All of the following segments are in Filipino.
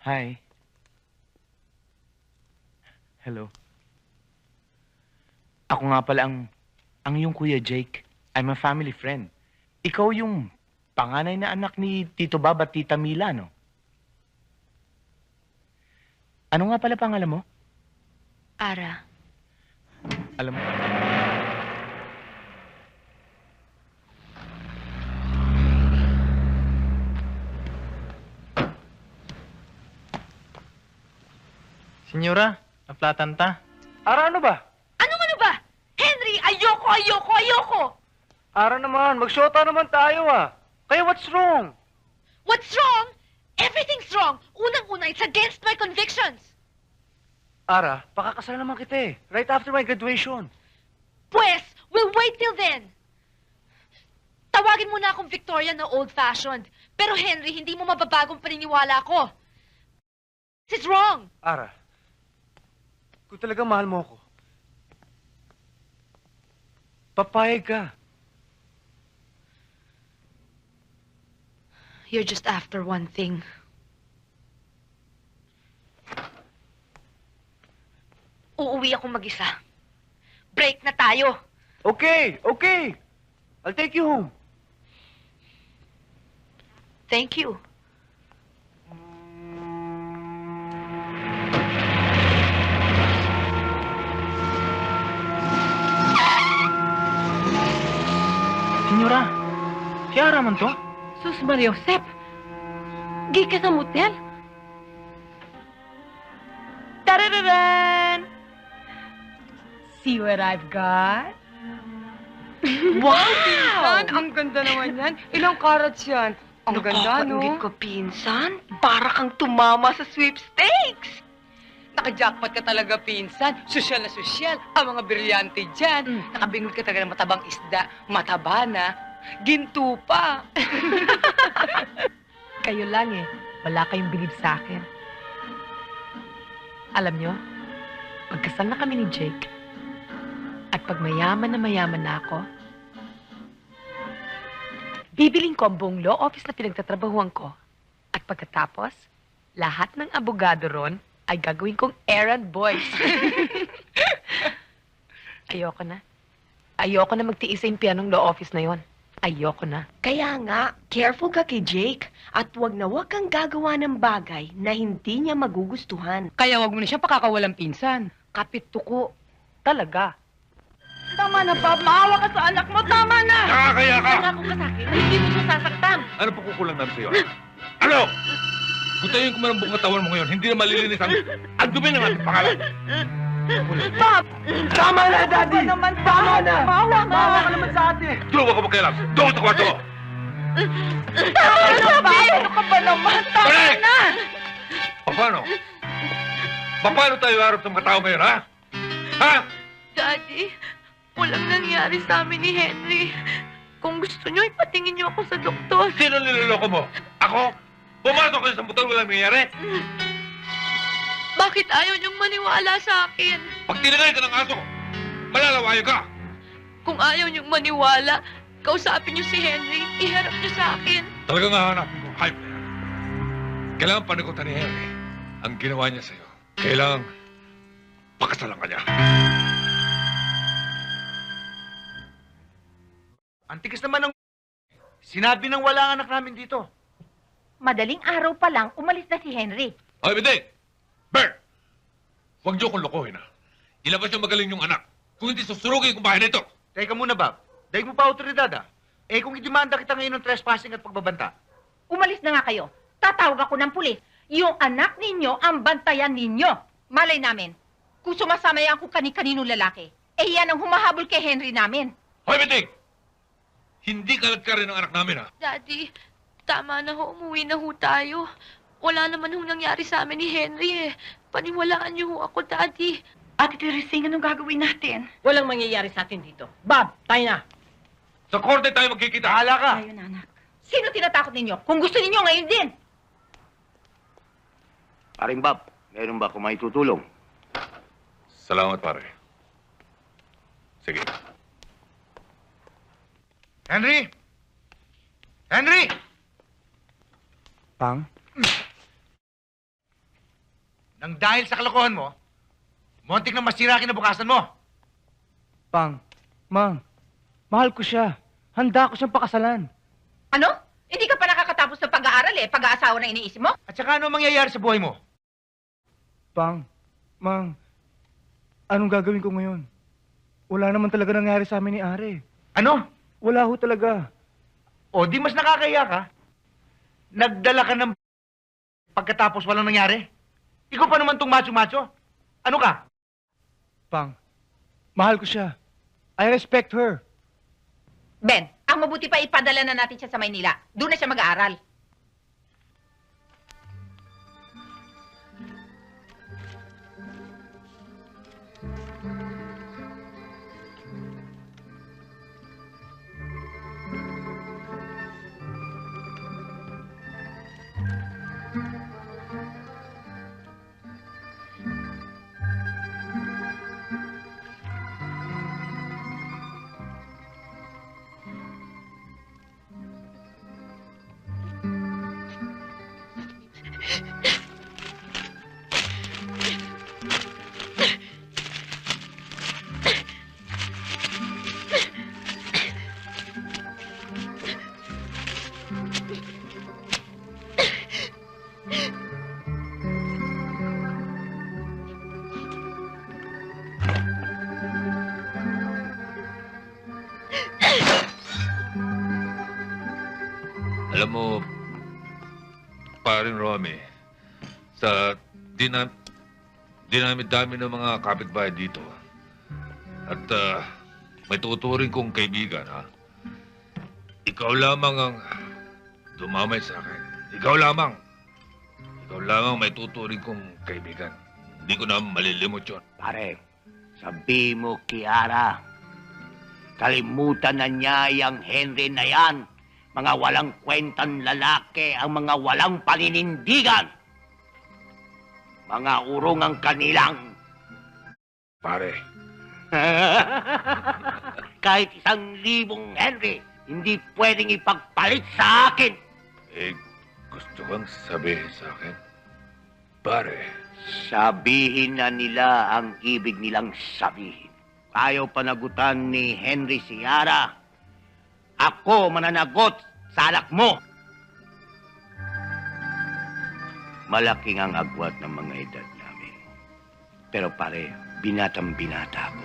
Hi. Hello. Ako nga pala ang iyong Kuya Jake. I'm a family friend. Ikaw yung panganay na anak ni Tito Bob at Tita Mila, no? Ano nga pala pangalan mo? Ara, Alam mo, Senyora, naplatan ta. Ara, ano ba? ano ba? Henry, ayoko! Ara naman, magsyota naman tayo Kaya what's wrong? What's wrong? Everything's wrong. Unang-una, it's against my convictions. Ara, pakakasal naman kita right after my graduation. Pues, we'll wait till then. Tawagin mo na akong Victoria na old-fashioned. Pero Henry, hindi mo mababagong paniniwala ko. This is wrong. Ara, kung talagang mahal mo ako, papayag ka. You're just after one thing. Uuwi ako mag-isa. Break na tayo. Okay. I'll take you home. Thank you. Senyora, si Ara man to? Sus Maria Josep, gi ka sa motel? Tarararan! See what I've got? Wow! Pinsan, ang ganda naman yan. Ilang carats yan? Ang ganda, no? Nakakaingit ko, pinsan. Para kang tumama sa sweepstakes. Naka-jackpot ka talaga, pinsan. Sosyal na sosyal. Ang mga brilyante dyan. Nakabingot ka talaga ng matabang isda. Mataba na. Ginto pa. Kayo lang Wala kayong bilib sa akin. Alam nyo, pagkasal na kami ni Jake, at pag mayaman na ako, bibiling ko ang buong law office na pinagtatrabahuan ko. At pagkatapos, lahat ng abogado ron ay gagawin kong errand boys. Ayoko na. Ayoko na magtiis sa impianong law office na yon. Ayoko na. Kaya nga, careful ka kay Jake at wag kang gagawa ng bagay na hindi niya magugustuhan. Kaya wag mo na siya pakakawalang pinsan. Kapit tuko. Talaga. Tama na, Bob. Maawa ka sa anak mo. Tama na! Nakakaya ka! Nangako ka sa akin na hindi mo siya sasaktan. Ano pa kukulang namin sa'yo? Ano? Gutayin ko man ang buong katawan mo ngayon, hindi na malilinis ang dumi ng ating pangalan. Tama na, Daddy! Tama na! Maawa ka naman sa atin! Tuloy ka magkailan! Doon sa kwarto mo! Tama na, Bob! Ano ka ba naman? Tama Correct! na! Paano? Paano tayo harap sa mga tao ngayon, ha? Ha? Daddy, walang nangyari sa amin ni Henry. Kung gusto nyo, ipatingin nyo ako sa doktor. Sino niloloko mo? Ako? Pumasok kayo sa motor, walang nangyayari. Bakit ayaw nyong maniwala sa akin? Pag tinagay ka ng aso, malalawayo ka. Kung ayaw nyong maniwala, kausapin nyo si Henry, iharap nyo sa akin. Talagang hahanapin ko, hype na yan. Kailangan panikutan ni Henry ang ginawa niya sa'yo. Kailangan pakasalan ka niya. Antikas naman ng... Sinabi ng wala ang anak namin dito. Madaling araw pa lang, umalis na si Henry. Ay, hindi! Bert! Huwag niyo kong lokohin, ha? Ilabas yung magaling yung anak. Kung hindi, susurugin kong bahay nito. Teka muna, Bob. Dahil mo pa autoridad, kung idemanda kita ngayon ng trespassing at pagbabanta. Umalis na nga kayo. Tatawag ako ng pulis. Yung anak ninyo ang bantayan ninyo. Malay namin, kung sumasama yan kung kani-kaninong lalaki, yan ang humahabol kay Henry namin. Hoy, Beting! Hindi kalat ka rin ang anak namin, ha? Daddy, tama na ho, umuwi na ho tayo. Wala naman ho nangyari sa amin ni Henry Paniwalaan niyo ho ako, Daddy. Ate Teresing, anong gagawin natin? Walang mangyayari sa atin dito. Bob, tayo na. Sa korte tayo magkikita. Bahala ka! Ayun, anak. Sino tinatakot ninyo? Kung gusto ninyo, ngayon din. Paring Bob, meron ba kung may tutulong? Salamat, pare. Sige. Henry! Henry! Pang? Nang dahil sa kalokohan mo, montik na masira kinabukasan mo. Pang, Mang, mahal ko siya. Handa ko siyang pakasalan. Ano? Hindi ka pa nakakatapos ng pag-aaral eh. Pag-aasawa na iniisip mo? At saka ano ang mangyayari sa buhay mo? Pang, Mang, anong gagawin ko ngayon? Wala naman talaga nangyari sa amin ni Are. Ano? Wala ho talaga. O di mas nakakaya ka? Nagdala ka ng pagkatapos walang nangyari? Ikaw pa naman tong macho-macho? Ano ka? Pang, mahal ko siya. I respect her. Ben, ang mabuti pa ipadala na natin siya sa Maynila. Doon na siya mag-aaral. Alam mo, paring Romy, sa dinami-dami ng mga kapitbahay dito, at may tuturing kong kaibigan, ha? Ikaw lamang ang dumamay sa akin. Ikaw lamang may tuturing kong kaibigan. Hindi ko na malilimot yun. Pare, sabi mo, Kiara, kalimutan na niya yung Henry na yan. Mga walang kwentang lalaki ang mga walang paninindigan. Mga urong ang kanilang. Pare, Kahit 1,000 Henry, hindi pwedeng ipagpalit sa akin. gusto kang sabihin sa akin? Pare, Sabihin na nila ang ibig nilang sabihin. Ayaw panagutan ni Henry Ciara. Ako mananagot sa anak mo. Malaking ang agwat ng mga edad namin. Pero pare, binatang-binata ako.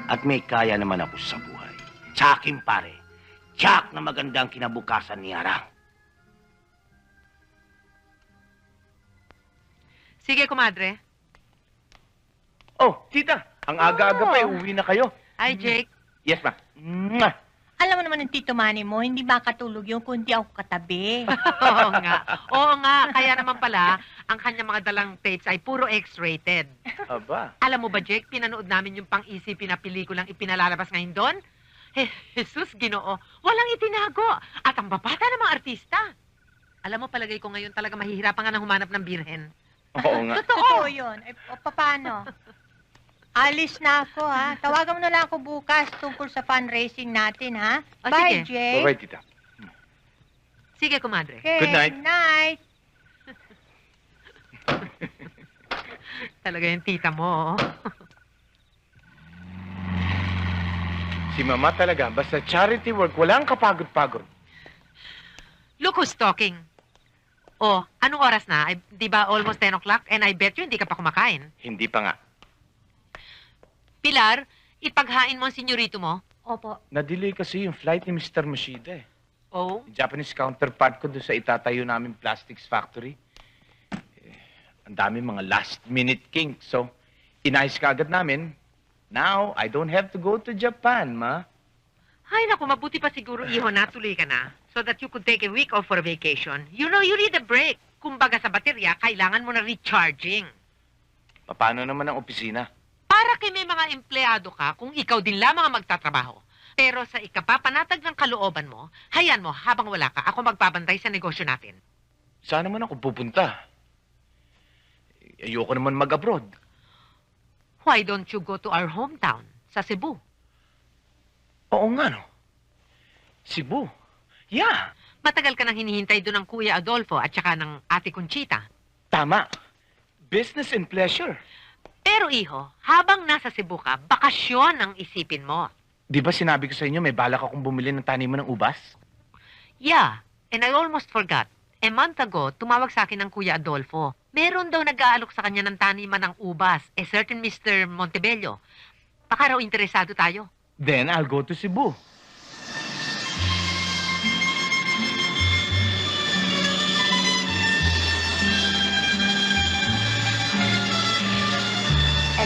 At may kaya naman ako sa buhay. Sa akin pare, tiyak na magandang kinabukasan ni Ara. Sige, kumadre. Oh, tita, ang aga-aga pa, uwi na kayo. Hi, Jake. Yes, ma. Mwah! Alam mo naman ng Tito Manny mo, hindi makatulog yun kundi ako katabi. Oo nga. Oo nga. Kaya naman pala, ang kanya mga dalang tapes ay puro X-rated. Aba. Alam mo ba, Jake, pinanood namin yung pang-isipin na pelikulang ipinalalabas ngayon doon? Jesus, Ginoo, walang itinago. At ang babata ng mga artista. Alam mo, palagay ko ngayon talaga mahihirapan nga na humanap ng birhen. Oo nga. Totoo yun. Ay, paano? Alis na ako, ha? Tawagan mo na lang ako bukas tungkol sa fundraising natin, ha? O, Bye, sige. Jay. Bye-bye, tita. Sige, kumadre. Okay, Good night. Night. Talaga yung tita mo. Si mama talaga, basta charity work, walang kapagod-pagod. Look who's talking. Oh, anong oras na? Ay, di ba almost 10 o'clock? And I bet you hindi ka pa kumakain. Hindi pa nga. Pilar, ipaghain mo ang senyorito mo. Opo. Na-delay kasi yung flight ni Mr. Mashida eh. Oh? Yung Japanese counterpart ko doon sa itatayo namin plastics factory. Ang dami mga last-minute kinks. So, inayos ka agad namin. Now, I don't have to go to Japan, ma. Ay, naku, mabuti pa siguro, iho, natuloy ka na. So that you could take a week off for a vacation. You know, you need a break. Kumbaga sa baterya, kailangan mo na recharging. Paano naman ang opisina? Para kay may mga empleyado ka kung ikaw din lamang ang magtatrabaho. Pero sa ikapapanatag ng kalooban mo, hayaan mo, habang wala ka, ako magbabantay sa negosyo natin. Saan naman ako pupunta? Ayoko naman mag-abroad. Why don't you go to our hometown, sa Cebu? Oo nga, no? Cebu. Yeah, Matagal ka nang hinihintay doon ng Kuya Adolfo at saka ng Ate Conchita. tama. business and pleasure. Pero iho, habang nasa Cebu ka, bakasyon ang isipin mo. Di ba sinabi ko sa inyo, may balak akong bumili ng taniman ng ubas? Yeah, and I almost forgot. A month ago, tumawag sa akin ng Kuya Adolfo. Meron daw nag-aalok sa kanya ng taniman ng ubas, a certain Mr. Montebello. Baka raw interesado tayo. Then I'll go to Cebu.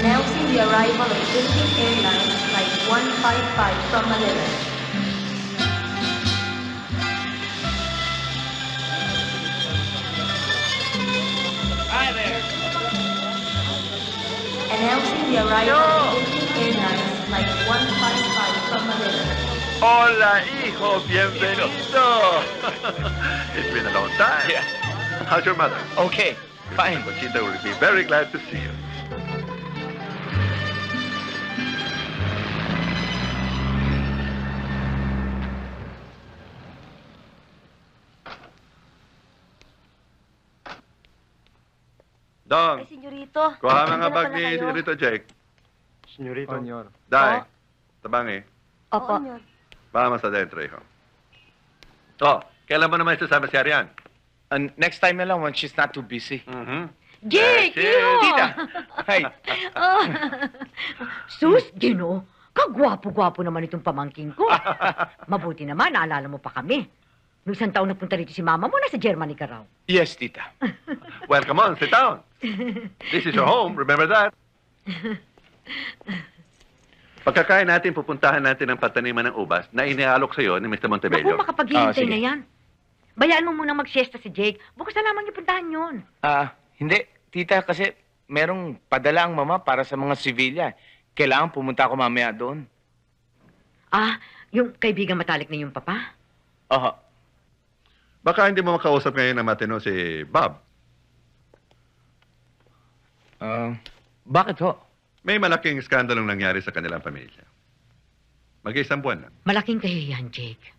Announcing the arrival of Philippine Airlines Flight 155 from Manila. Hi there. Announcing the arrival of Philippine Airlines Flight 155 from Manila. Hola, hijo. Bienvenido. It's been a long time. Yeah. How's your mother? Okay, fine. Conchita will be very glad to see you. Dong, Senyorito. kuha mga Nandyan bag na ni pala kayo. Senyorito Jake. Senyorito. Dai, tabangi. Opo. Vamos adentro, hijo. Oh, kailan mo naman isasama si Arian? And next time na lang when she's not too busy. Jake, iho! Tita! Hi. Sus, Gino, kagwapo-gwapo naman itong pamangking ko. Mabuti naman, naalala mo pa kami. Noong isang taon nagpunta rito si mama mo, nasa Germany ka raw. Yes, tita. Well, come on, sit down. This is your home, remember that? Pagkakain natin, pupuntahan natin ang pataniman ng ubas na inialok sa'yo ni Mr. Montebello. Naku, makapaghihintay sige. na yan. Bayaan mo munang mag-siesta si Jake. Bukas na lamang yung puntahan yun. Hindi. Tita, kasi merong padala ang mama para sa mga sibilya. Kailangan pumunta ako mamaya doon. Yung kaibigan matalik na yung papa? Oho. Baka hindi mo makausap ngayon na matino si Bob. Bakit ho? May malaking skandalong nangyari sa kanilang pamilya. Mag-isang buwan na. Malaking kahihiyan, Jake.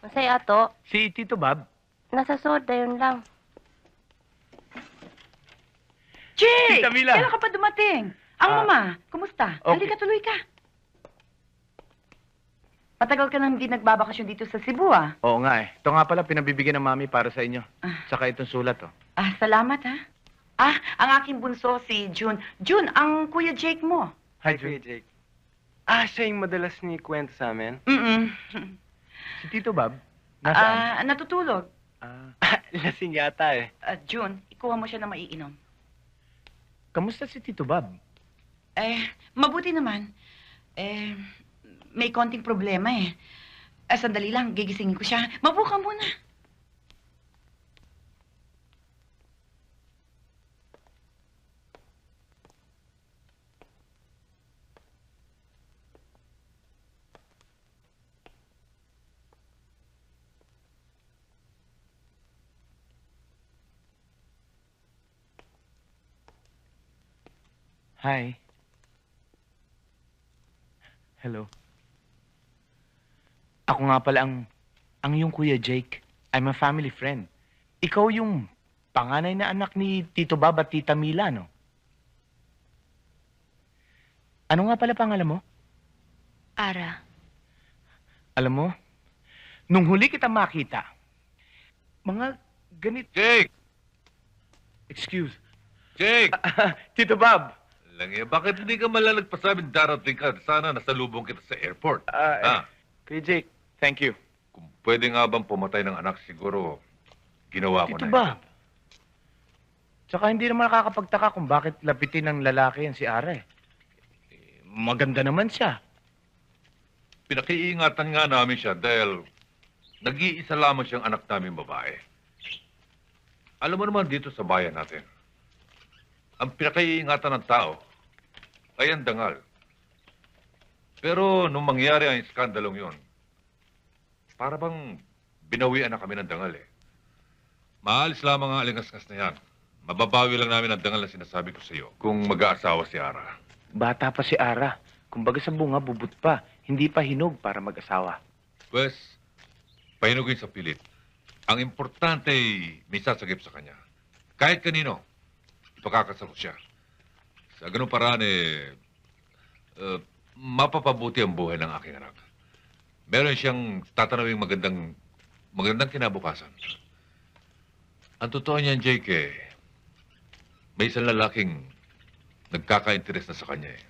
Masaya ato. Si Tito Bob? Nasa soda yun lang. Jake! Tita Mila. Kailan ka pa dumating? Ang mama, kumusta? okay. Halika, tuloy ka. Matagal ka nang hindi nagbabakasyon dito sa Cebu, ah. Oo nga eh. Ito nga pala pinabibigyan ng mami para sa inyo. Saka itong sulat, oh. Salamat, ha? Ang aking bunso, si June. June, ang Kuya Jake mo. Hi, Jake. Siya yung madalas ni kwento sa amin. Si Tito Bob? Nasaan? Natutulog. Lasing yata eh. June, ikuha mo siya na maiinom. Kamusta si Tito Bob? Mabuti naman. May konting problema eh. Sandali lang, gigisingin ko siya. Mabuo ka muna. Hi. Hello. Ako nga pala ang iyong Kuya Jake. I'm a family friend. Ikaw yung panganay na anak ni Tito Bob at Tita Mila, no? Ano nga pala pangalan mo? Ara. Alam mo, nung huli kita makita, mga Jake! Excuse. Jake! Tito Bob. Bakit hindi ka malang nagpasabing darating ka? Sana nasalubong kita sa airport. Kuya Jake, thank you. Kung pwede nga bang pumatay ng anak, siguro ginawa ko Tito na. Bob. Tsaka hindi naman nakakapagtaka kung bakit lapitin ng lalaki yan si Ara eh. Maganda naman siya. Pinakiingatan nga namin siya dahil nag-iisa lamang siyang anak namin babae. Alam mo naman dito sa bayan natin, ang pinakaiingatan ng tao ay ang dangal. Pero nung mangyari ang iskandalong yon, para bang binawian na kami ng dangal eh. Maalis lamang ang alingasngas na yan. Mababawi lang namin ang dangal na sinasabi ko sa iyo kung mag-aasawa si Ara. Bata pa si Ara. Kumbaga sa bunga, bubut pa. Hindi pa hinog para mag-asawa. Pues, pahinugin sa pilit. Ang importante ay may sasagip sa kanya. Kahit kanino, ipakakasal ko siya. Sa ganung paraan mapapabuti ang buhay ng aking anak. Meron siyang tatanawing magandang kinabukasan. Ang totoo niyan, Jake, may isang lalaking nagkaka-interes na sa kanya eh.